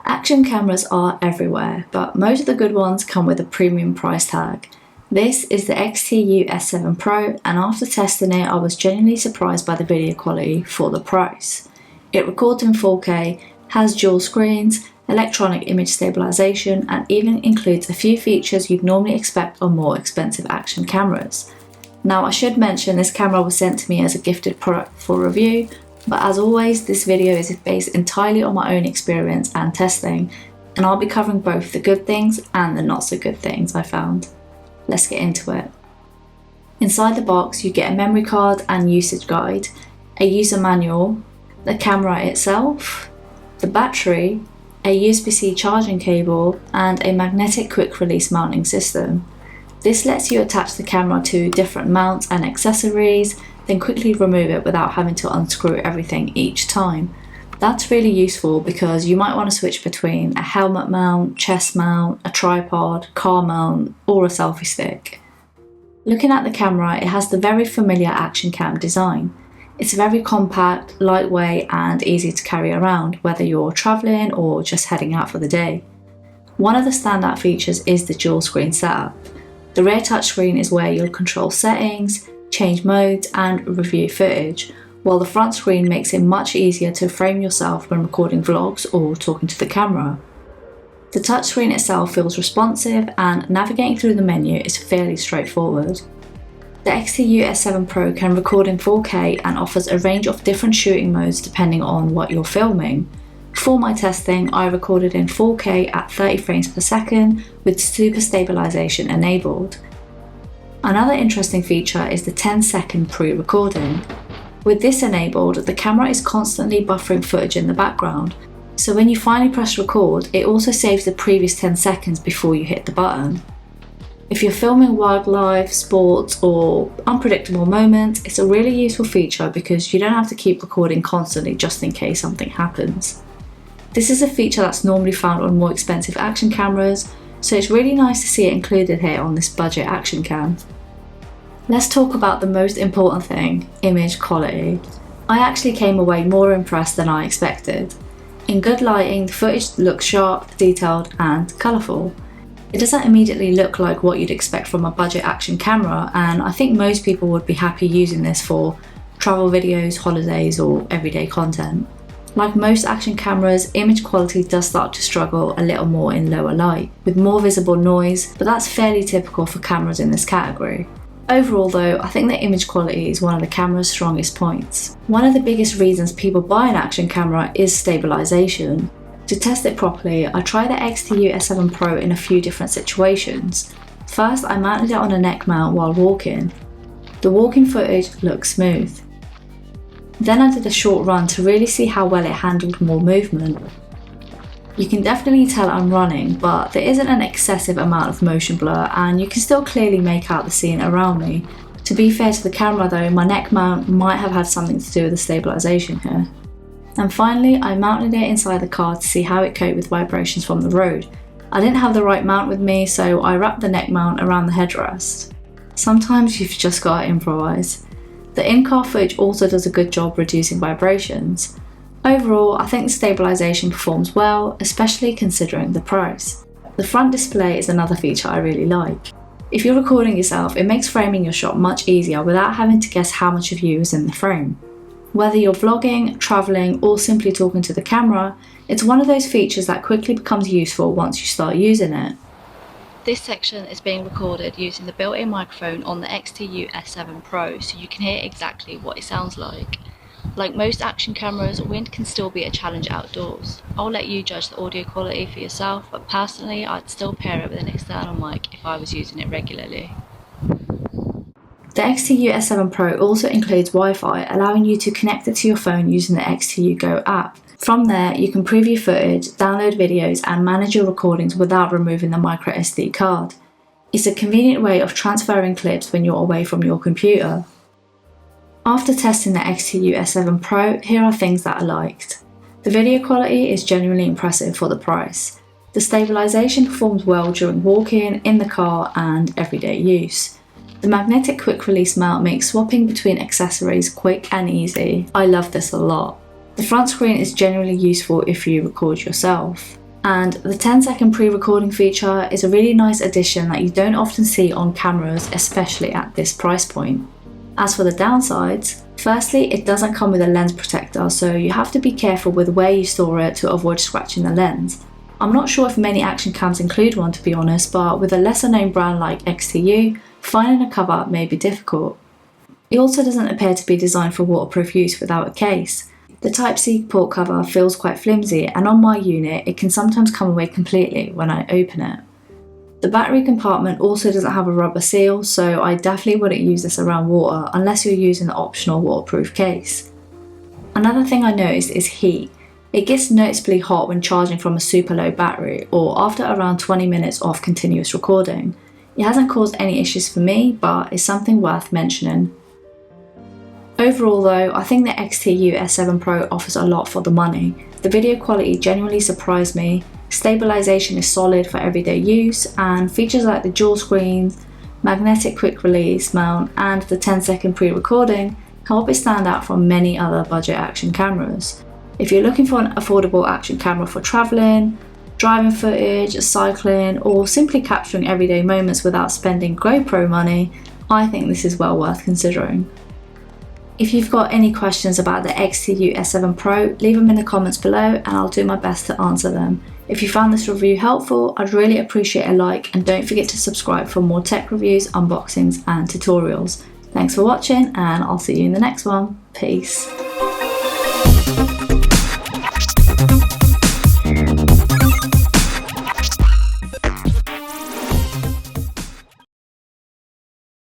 Action cameras are everywhere, but most of the good ones come with a premium price tag. This is the XTU S7 Pro, and after testing it I was genuinely surprised by the video quality for the price. It records in 4K, has dual screens, electronic image stabilisation, and even includes a few features you'd normally expect on more expensive action cameras. Now I should mention this camera was sent to me as a gifted product for review, but as always this video is based entirely on my own experience and testing, and I'll be covering both the good things and the not so good things I found. Let's get into it. Inside the box you get a memory card and usage guide, a user manual, the camera itself, the battery, a USB-C charging cable, and a magnetic quick release mounting system. This lets you attach the camera to different mounts and accessories, then quickly remove it without having to unscrew everything each time. That's really useful because you might want to switch between a helmet mount, chest mount, a tripod, car mount, or a selfie stick. Looking at the camera, it has the very familiar action cam design. It's very compact, lightweight, and easy to carry around, whether you're travelling or just heading out for the day. One of the standout features is the dual screen setup. The rear touchscreen is where you'll control settings, change modes, and review footage, while the front screen makes it much easier to frame yourself when recording vlogs or talking to the camera. The touchscreen itself feels responsive, and navigating through the menu is fairly straightforward. The XTU S7 Pro can record in 4K and offers a range of different shooting modes depending on what you're filming. For my testing, I recorded in 4K at 30 frames per second with super stabilisation enabled. Another interesting feature is the 10-second pre-recording. With this enabled, the camera is constantly buffering footage in the background, so when you finally press record, it also saves the previous 10 seconds before you hit the button. If you're filming wildlife, sports, or unpredictable moments, it's a really useful feature because you don't have to keep recording constantly just in case something happens. This is a feature that's normally found on more expensive action cameras, so it's really nice to see it included here on this budget action cam. Let's talk about the most important thing, image quality. I actually came away more impressed than I expected. In good lighting, the footage looks sharp, detailed, and colourful. It doesn't immediately look like what you'd expect from a budget action camera, and I think most people would be happy using this for travel videos, holidays, or everyday content. Like most action cameras, image quality does start to struggle a little more in lower light, with more visible noise, but that's fairly typical for cameras in this category. Overall though, I think the image quality is one of the camera's strongest points. One of the biggest reasons people buy an action camera is stabilisation. To test it properly, I tried the XTU S7 Pro in a few different situations. First, I mounted it on a neck mount while walking. The walking footage looked smooth. Then I did a short run to really see how well it handled more movement. You can definitely tell I'm running, but there isn't an excessive amount of motion blur and you can still clearly make out the scene around me. To be fair to the camera though, my neck mount might have had something to do with the stabilisation here. And finally, I mounted it inside the car to see how it coped with vibrations from the road. I didn't have the right mount with me, so I wrapped the neck mount around the headrest. Sometimes you've just got to improvise. The in-car footage also does a good job reducing vibrations. Overall, I think the stabilisation performs well, especially considering the price. The front display is another feature I really like. If you're recording yourself, it makes framing your shot much easier without having to guess how much of you is in the frame. Whether you're vlogging, travelling, or simply talking to the camera, it's one of those features that quickly becomes useful once you start using it. This section is being recorded using the built-in microphone on the XTU S7 Pro, so you can hear exactly what it sounds like. Like most action cameras, wind can still be a challenge outdoors. I'll let you judge the audio quality for yourself, but personally I'd still pair it with an external mic if I was using it regularly. The XTU S7 Pro also includes Wi-Fi, allowing you to connect it to your phone using the XTU Go app. From there, you can preview footage, download videos, and manage your recordings without removing the microSD card. It's a convenient way of transferring clips when you're away from your computer. After testing the XTU S7 Pro, here are things that I liked. The video quality is genuinely impressive for the price. The stabilisation performs well during walking, in the car, and everyday use. The magnetic quick release mount makes swapping between accessories quick and easy. I love this a lot. The front screen is generally useful if you record yourself. And the 10-second pre-recording feature is a really nice addition that you don't often see on cameras, especially at this price point. As for the downsides, firstly, it doesn't come with a lens protector, so you have to be careful with where you store it to avoid scratching the lens. I'm not sure if many action cams include one, to be honest, but with a lesser known brand like XTU, finding a cover may be difficult. It also doesn't appear to be designed for waterproof use without a case. The Type-C port cover feels quite flimsy, and on my unit it can sometimes come away completely when I open it. The battery compartment also doesn't have a rubber seal, so I definitely wouldn't use this around water unless you're using the optional waterproof case. Another thing I noticed is heat. It gets noticeably hot when charging from a super low battery or after around 20 minutes of continuous recording. It hasn't caused any issues for me, but it's something worth mentioning. Overall though, I think the XTU S7 Pro offers a lot for the money. The video quality genuinely surprised me, stabilisation is solid for everyday use, and features like the dual screens, magnetic quick release mount and the 10-second pre-recording help it stand out from many other budget action cameras. If you're looking for an affordable action camera for travelling, driving footage, cycling, or simply capturing everyday moments without spending GoPro money, I think this is well worth considering. If you've got any questions about the XTU S7 Pro, leave them in the comments below and I'll do my best to answer them. If you found this review helpful, I'd really appreciate a like, and don't forget to subscribe for more tech reviews, unboxings and tutorials. Thanks for watching, and I'll see you in the next one. Peace.